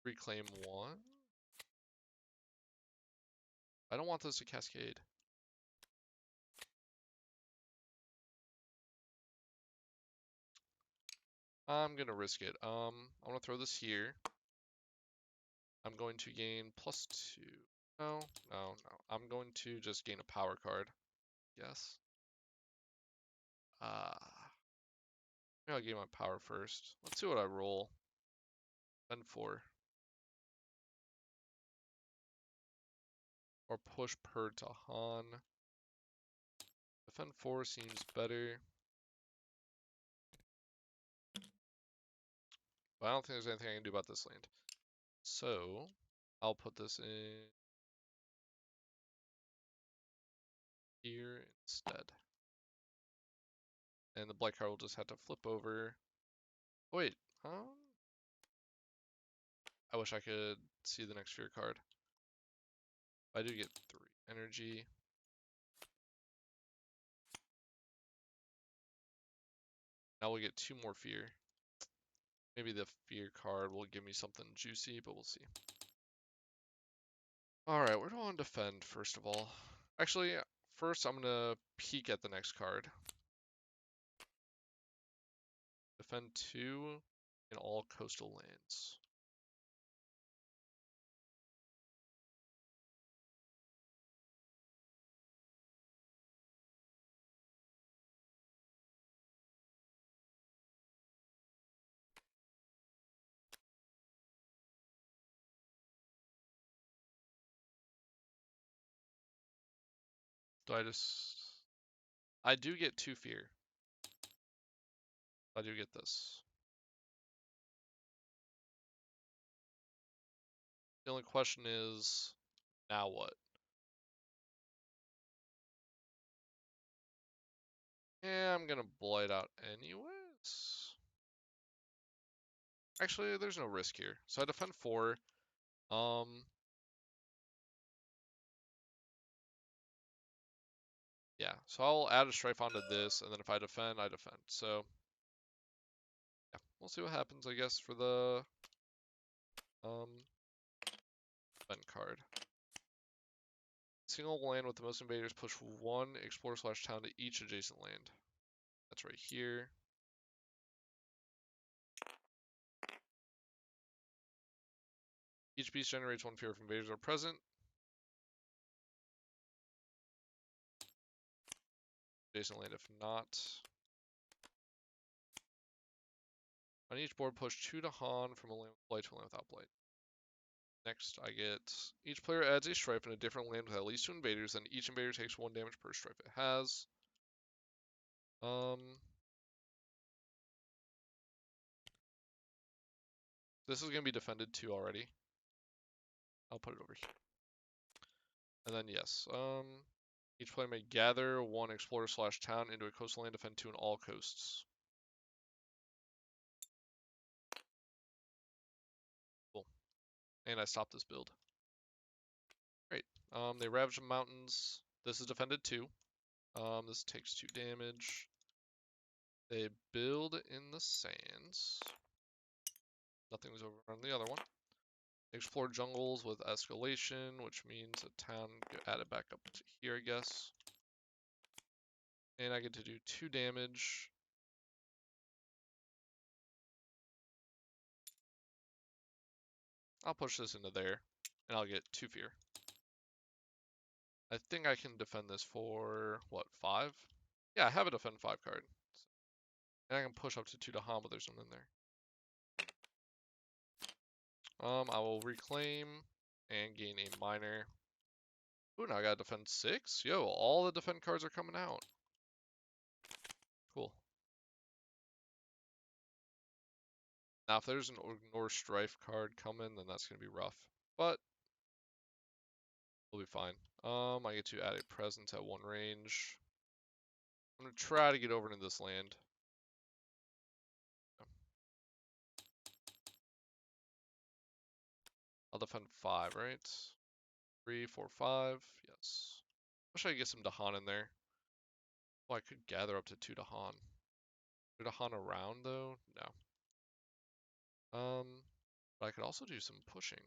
reclaim 1. I don't want this to cascade. I'm gonna risk it. I'm gonna throw this here. I'm going to gain plus 2. No. I'm going to just gain a power card. Yes. Maybe I'll gain my power first. Let's see what I roll. Defend 4. Or push per to Han. Defend 4 seems better. But I don't think there's anything I can do about this land. So, I'll put this in here instead. And the black card will just have to flip over. Oh, wait, I wish I could see the next fear card. I do get 3 energy. Now we'll get 2 more fear. Maybe the fear card will give me something juicy, but we'll see. Alright, where do I want to defend, first of all? Actually, first I'm gonna peek at the next card. Defend 2 in all coastal lands. Do I just... I do get 2 fear. I do get this. The only question is, now what? Yeah, I'm gonna blight out anyways. Actually, there's no risk here. So I defend 4. Yeah, so I'll add a strife onto this, and then if I defend, I defend. So, yeah, we'll see what happens, I guess, for the defend card. Single land with the most invaders, push 1 explorer/town to each adjacent land. That's right here. Each beast generates 1 fear if invaders are present. Adjacent land if not. On each board, push 2 to Han from a land with blight to a land without blight. Next, I get each player adds a strife in a different land with at least 2 invaders, and each invader takes 1 damage per strife it has. This is gonna be defended 2 already. I'll put it over here. And then yes, each player may gather 1 explorer/town into a coastal land, defend 2 in all coasts. Cool. And I stopped this build. Great. They ravage the mountains. This is defended 2. This takes 2 damage. They build in the sands. Nothing was over on the other one. Explore jungles with escalation, which means a town get added back up to here, I guess. And I get to do 2 damage. I'll push this into there, and I'll get 2 fear. I think I can defend this for, what, 5? Yeah, I have a defend 5 card. And I can push up to 2 to Han, but there's none in there. I will reclaim and gain a minor. Ooh, now I gotta defend 6? Yo, all the defend cards are coming out. Cool. Now, if there's an Ignore Strife card coming, then that's gonna be rough. But we'll be fine. I get to add a presence at 1 range. I'm gonna try to get over into this land. I'll defend 5, right? 3, 4, 5. Yes. Wish I could get some Dahan in there. Oh, I could gather up to 2 Dahan. 2 Dahan around though? No. But I could also do some pushing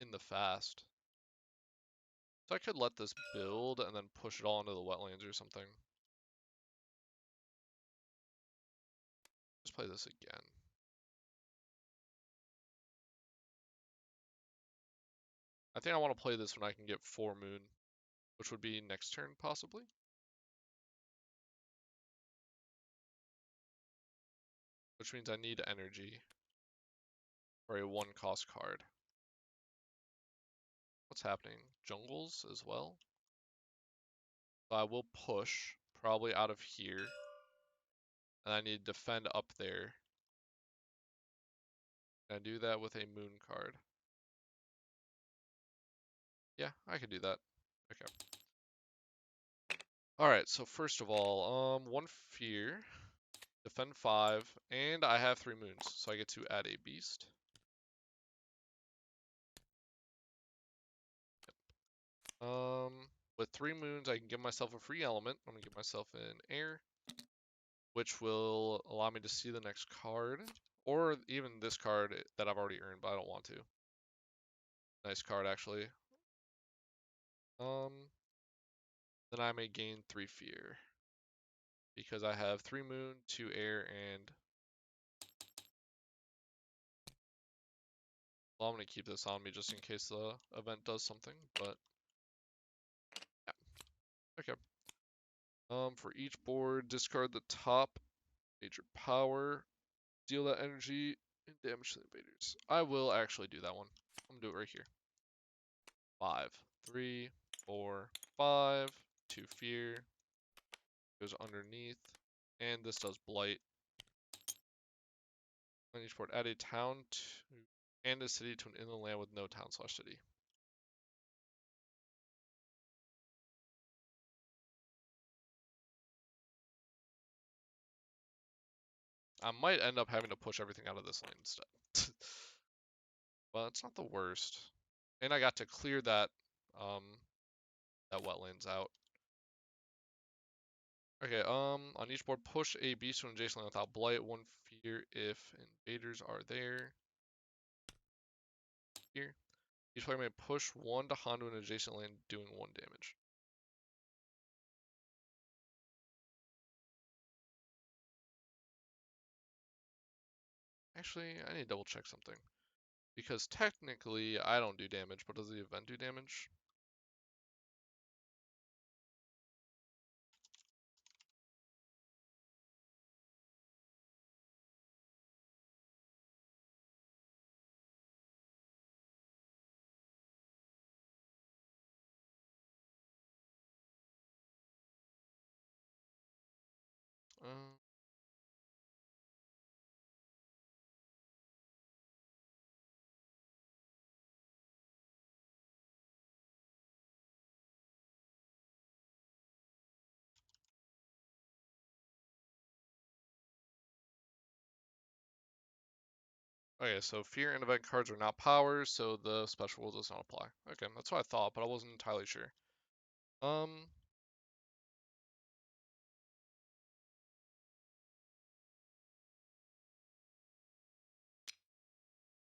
in the fast. So I could let this build and then push it all into the wetlands or something. Just play this again. I think I want to play this when I can get 4 moon, which would be next turn possibly. Which means I need energy for a 1 cost card. What's happening? Jungles as well. So I will push probably out of here. And I need to defend up there. Can I do that with a moon card? Yeah, I could do that. Okay. Alright, so first of all, 1 fear, defend 5, and I have 3 moons, so I get to add a beast. With 3 moons, I can give myself a free element. I'm gonna give myself an air, which will allow me to see the next card. Or even this card that I've already earned, but I don't want to. Nice card, actually. Then I may gain 3 fear. Because I have 3 moon, 2 air, and... Well, I'm going to keep this on me just in case the event does something, but... Yeah. Okay. For each board, discard the top major power, deal that energy, and damage to the invaders. I will actually do that one. I'm going to do it right here. 5, 3, 4, 5, 2 fear, goes underneath, and this does blight. On each board, add a town and a city to an inland land with no town/city. I might end up having to push everything out of this lane instead. But it's not the worst. And I got to clear that wetlands out. Okay, on each board, push a beast to an adjacent land without blight. 1 fear if invaders are there. Here. Each player may push 1 to Han to an adjacent land, doing 1 damage. Actually, I need to double check something. Because technically, I don't do damage, but does the event do damage? Uh, okay, so fear and event cards are not powers, so the special rule does not apply. Okay, that's what I thought, but I wasn't entirely sure.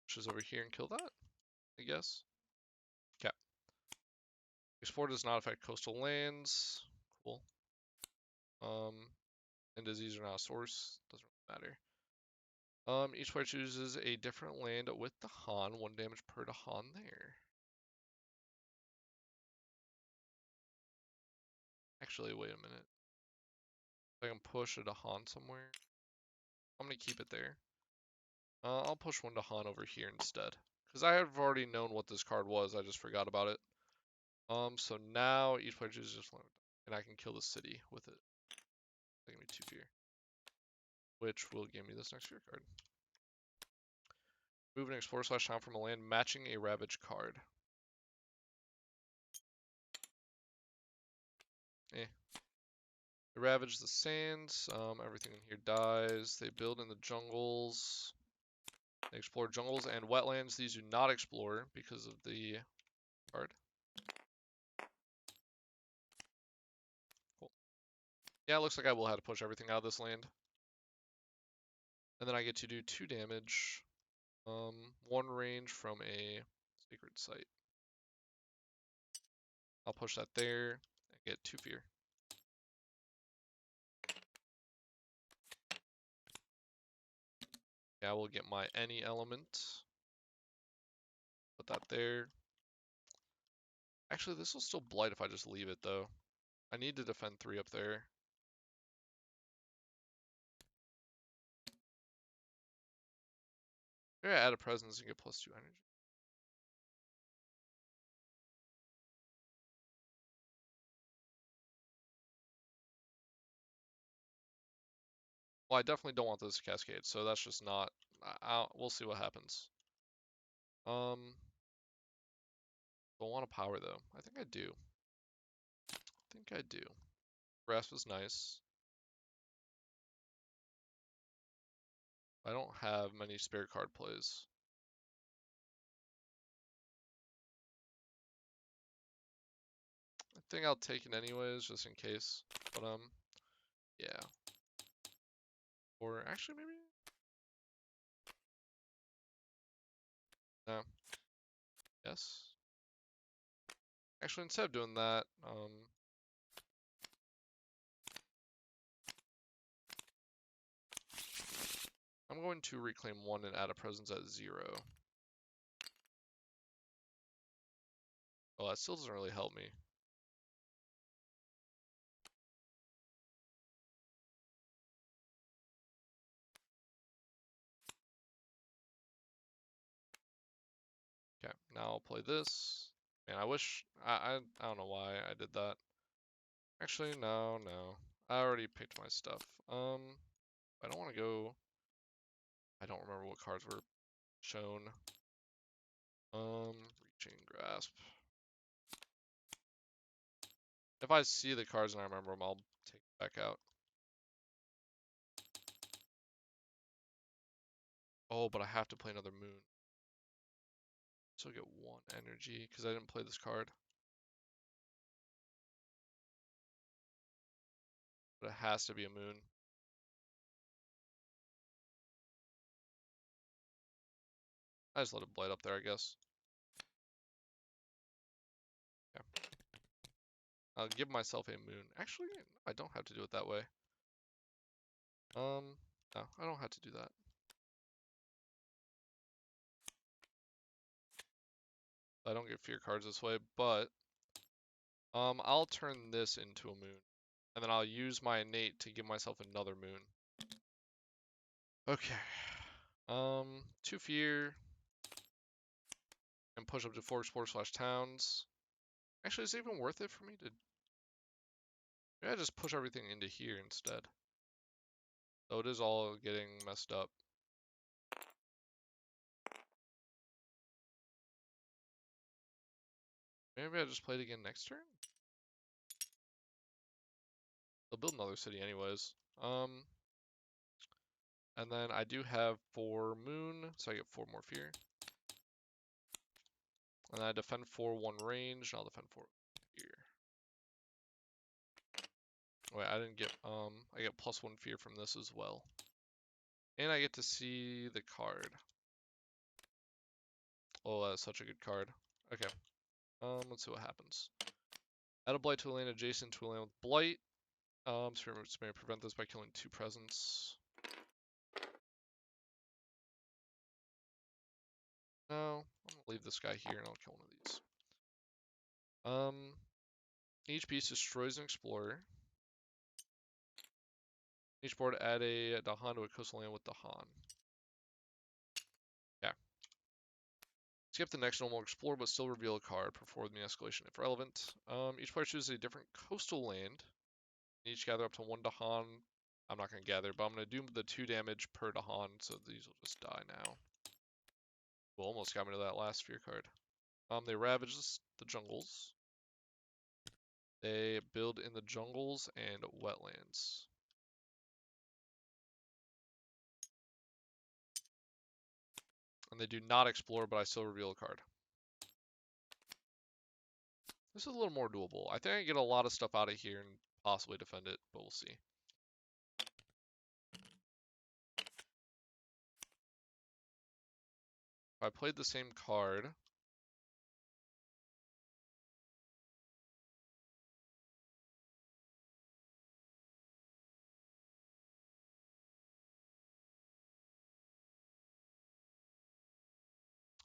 Pushes over here and kill that, I guess. Okay. Explore does not affect coastal lands. Cool. And disease are not a source. Doesn't really matter. Each player chooses a different land with the Han. 1 damage per to Han there. Actually, wait a minute. If I can push a to Han somewhere. I'm gonna keep it there. I'll push 1 to Han over here instead. Because I have already known what this card was, I just forgot about it. So now each player chooses just 1, and I can kill the city with it. That give me 2 fear. Which will give me this next fear card. Move and explore /town from a land matching a Ravage card. Eh. They ravage the sands. Everything in here dies. They build in the jungles. They explore jungles and wetlands. These do not explore because of the card. Cool. Yeah, it looks like I will have to push everything out of this land. And then I get to do 2 damage. 1 range from a sacred site. I'll push that there and get 2 fear. Yeah, I will get my any element. Put that there. Actually, this will still blight if I just leave it, though. I need to defend 3 up there. Maybe I add a presence and get +2 energy. Well, I definitely don't want this to cascade, so that's just not... we'll see what happens. Don't want a power, though. I think I do. Grasp is nice. I don't have many spare card plays. I think I'll take it anyways, just in case. But, yeah. Or, actually, maybe... No. Yes. Actually, instead of doing that, I'm going to reclaim 1 and add a presence at 0. Well, that still doesn't really help me. Okay, now I'll play this. Man, I wish I don't know why I did that. Actually, no. I already picked my stuff. I don't want to go. I don't remember what cards were shown. Reaching grasp. If I see the cards and I remember them, I'll take it back out. Oh, but I have to play another moon. So I get 1 energy because I didn't play this card. But it has to be a moon. I just let it blight up there, I guess. Yeah. I'll give myself a moon. Actually, I don't have to do it that way. No, I don't have to do that. I don't get fear cards this way, but I'll turn this into a moon. And then I'll use my innate to give myself another moon. Okay. 2 fear. And push up to 4 explore / towns. Actually, is it even worth it for me to... Maybe I just push everything into here instead. Though it is all getting messed up. Maybe I just play it again next turn? They'll build another city anyways. And then I do have 4 moon, so I get 4 more fear. And I defend 4 1 range, and I'll defend 4 fear. Wait, I didn't get I get +1 fear from this as well. And I get to see the card. Oh, that's such a good card. Okay. Let's see what happens. Add a blight to a land adjacent to a land with blight. Spirits may prevent this by killing 2 presents. No, I'm gonna leave this guy here and I'll kill one of these. Each piece destroys an explorer. Each board add a Dahan to a coastal land with Dahan. Yeah. Skip the next normal explore, but still reveal a card. Perform the escalation if relevant. Each player chooses a different coastal land. Each gather up to 1 Dahan. I'm not gonna gather, but I'm gonna do the 2 damage per Dahan, so these will just die now. Well, almost got me to that last fear card. They ravage the jungles. They build in the jungles and wetlands. And they do not explore, but I still reveal a card. This is a little more doable. I think I can get a lot of stuff out of here and possibly defend it, but we'll see. If I played the same card,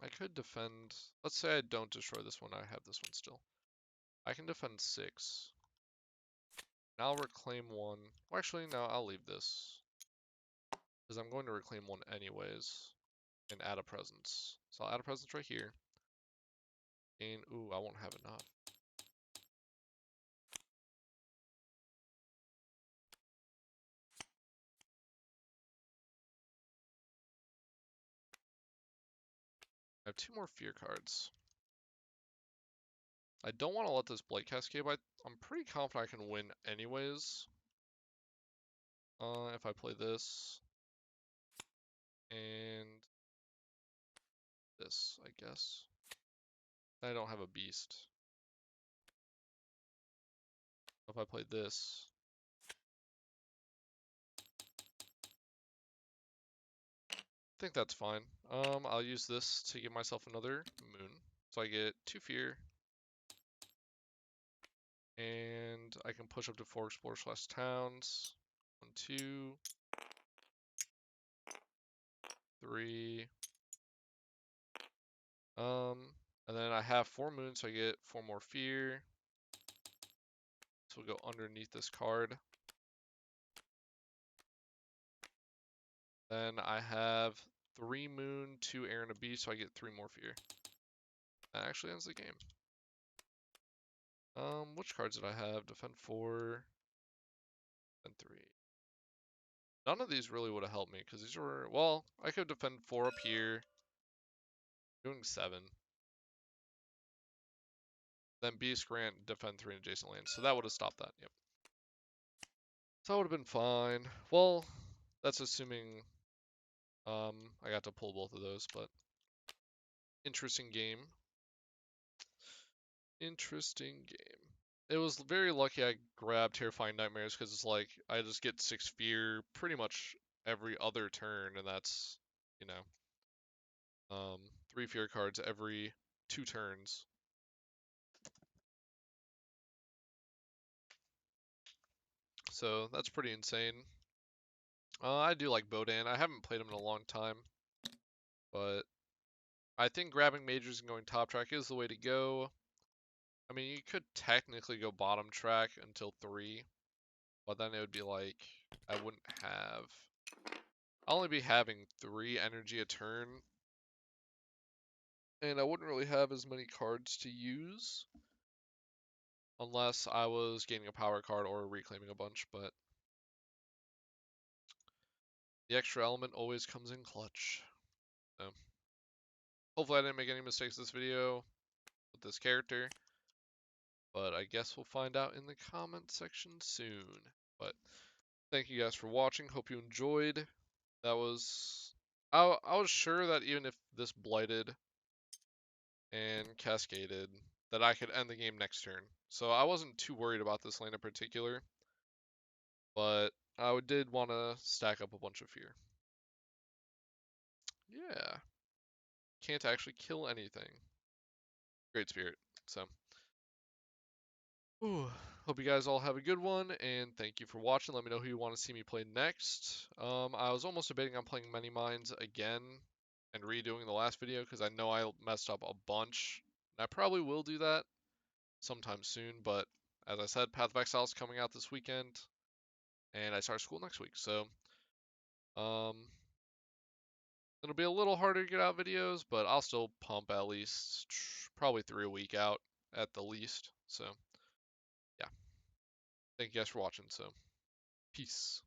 I could defend, let's say I don't destroy this one, I have this one still. I can defend 6. Now I'll reclaim 1. Well, actually, no, I'll leave this. Because I'm going to reclaim 1 anyways. And add a presence. So I'll add a presence right here. And, ooh, I won't have enough. I have 2 more fear cards. I don't want to let this Blight Cascade, but I'm pretty confident I can win anyways. If I play this. And this, I guess. I don't have a beast. If I play this. I think that's fine. I'll use this to give myself another moon. So I get 2 fear. And I can push up to 4 explore/towns. 1, 2, 3. And then I have 4 moons, so I get 4 more fear. So we'll go underneath this card. Then I have 3 moon, 2 air, and a beast, so I get 3 more fear. That actually ends the game. Which cards did I have? Defend 4, defend 3. None of these really would have helped me, because these were, well, I could defend 4 up here, doing 7. Then Beast Grant, defend 3 adjacent lands, so that would have stopped that, yep. So that would have been fine. Well, that's assuming I got to pull both of those, but interesting game. Interesting game. It was very lucky I grabbed Terrifying Nightmares because it's like I just get 6 fear pretty much every other turn, and that's, you know, 3 fear cards every 2 turns. So that's pretty insane. I do like Bodan. I haven't played him in a long time, but I think grabbing majors and going top track is the way to go. I mean, you could technically go bottom track until 3, but then it would be like I wouldn't have. I'll only be having 3 energy a turn, and I wouldn't really have as many cards to use unless I was gaining a power card or reclaiming a bunch, but the extra element always comes in clutch. So hopefully I didn't make any mistakes this video with this character, but I guess we'll find out in the comment section soon. But thank you guys for watching. Hope you enjoyed. That was... I was sure that even if this blighted and cascaded, that I could end the game next turn. So I wasn't too worried about this lane in particular, but I did want to stack up a bunch of fear. Yeah. Can't actually kill anything. Great spirit. So, ooh, hope you guys all have a good one, and thank you for watching. Let me know who you want to see me play next. I was almost debating on playing Many Minds again and redoing the last video because I know I messed up a bunch. And I probably will do that sometime soon, but as I said, Path of Exile is coming out this weekend, and I start school next week, so it'll be a little harder to get out videos, but I'll still pump at least probably 3 a week out at the least. So yeah, thank you guys for watching. So peace.